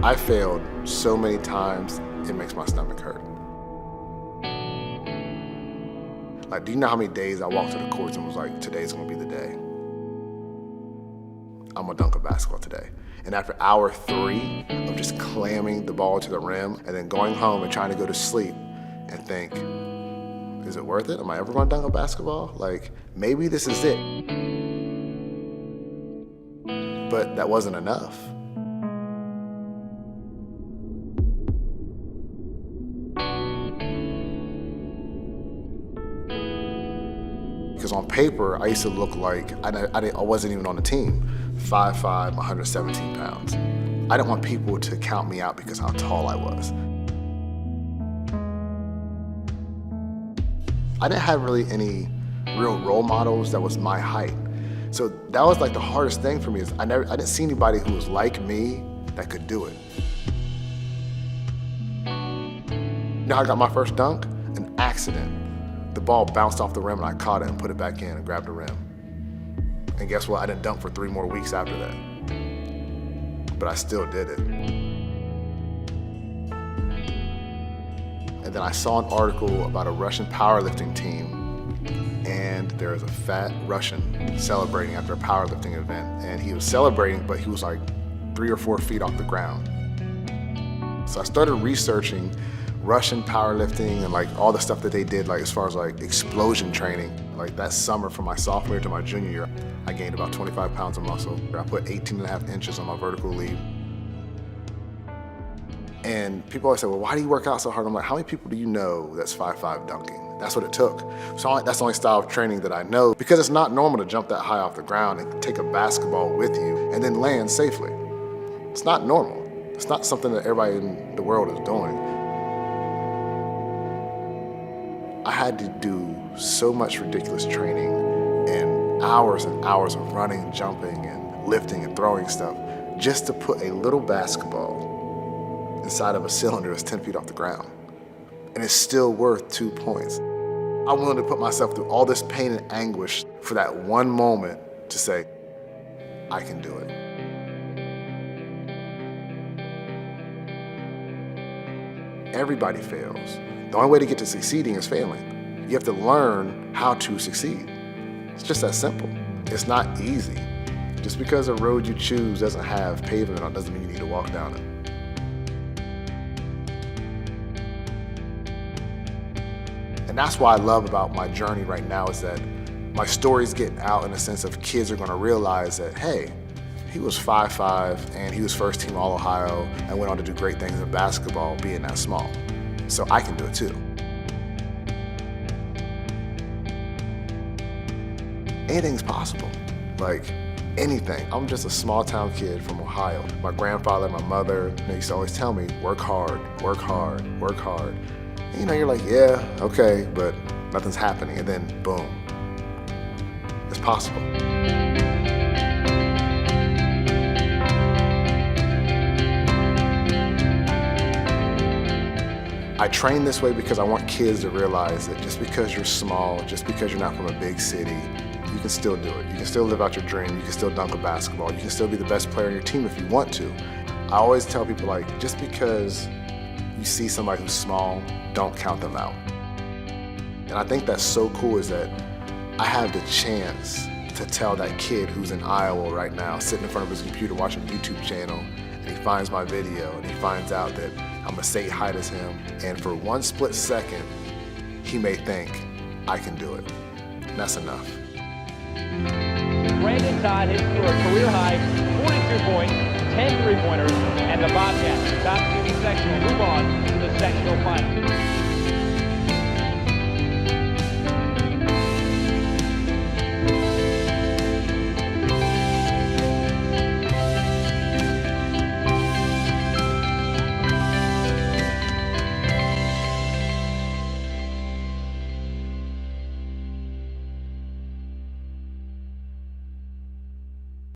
I failed so many times, it makes my stomach hurt. Like, do you know how many days I walked to the courts and was like, today's gonna be the day? I'm gonna dunk a basketball today. And after hour 3 of just clamming the ball to the rim and then going home and trying to go to sleep and think, is it worth it? Am I ever gonna dunk a basketball? Like, maybe this is it. But that wasn't enough. Because on paper, I used to look like, I wasn't even on the team. 5'5", 117 pounds. I didn't want people to count me out because how tall I was. I didn't have really any real role models that was my height. So that was like the hardest thing for me is I didn't see anybody who was like me that could do it. You know how I got my first dunk? An accident. The ball bounced off the rim and I caught it and put it back in and grabbed the rim. And guess what? I didn't dunk for 3 more weeks after that. But I still did it. And then I saw an article about a Russian powerlifting team, and there was a fat Russian celebrating after a powerlifting event. And he was celebrating, but he was like 3 or 4 feet off the ground. So I started researching Russian powerlifting and like all the stuff that they did, like as far as like explosion training. Like that summer from my sophomore to my junior year, I gained about 25 pounds of muscle. I put 18.5 inches on my vertical leap. And people always say, well, why do you work out so hard? I'm like, how many people do you know that's 5'5" dunking? That's what it took. So that's the only style of training that I know, because it's not normal to jump that high off the ground and take a basketball with you and then land safely. It's not normal. It's not something that everybody in the world is doing. I had to do so much ridiculous training and hours of running, jumping, and lifting and throwing stuff just to put a little basketball inside of a cylinder that's 10 feet off the ground. And it's still worth 2 points. I'm willing to put myself through all this pain and anguish for that one moment to say, I can do it. Everybody fails. The only way to get to succeeding is failing. You have to learn how to succeed. It's just that simple. It's not easy. Just because a road you choose doesn't have pavement on it doesn't mean you need to walk down it. And that's what I love about my journey right now is that my story's getting out in the sense of kids are gonna realize that, hey, he was 5'5" and he was first team All-Ohio and went on to do great things in basketball being that small. So I can do it too. Anything's possible, like anything. I'm just a small town kid from Ohio. My grandfather, my mother, they used to always tell me, work hard, work hard, work hard. And, you know, you're like, yeah, okay, but nothing's happening. And then boom, it's possible. I train this way because I want kids to realize that just because you're small, just because you're not from a big city, you can still do it. You can still live out your dream. You can still dunk a basketball. You can still be the best player on your team if you want to. I always tell people, like, just because you see somebody who's small, don't count them out. And I think that's so cool is that I have the chance to tell that kid who's in Iowa right now, sitting in front of his computer watching a YouTube channel, and he finds my video and he finds out that I'm the same height as him, and for one split second, he may think, I can do it. And that's enough. Brandon Todd hits for a career-high 42 points, 10 three-pointers, and the Bobcats, top 2 sectional, move on to the sectional final.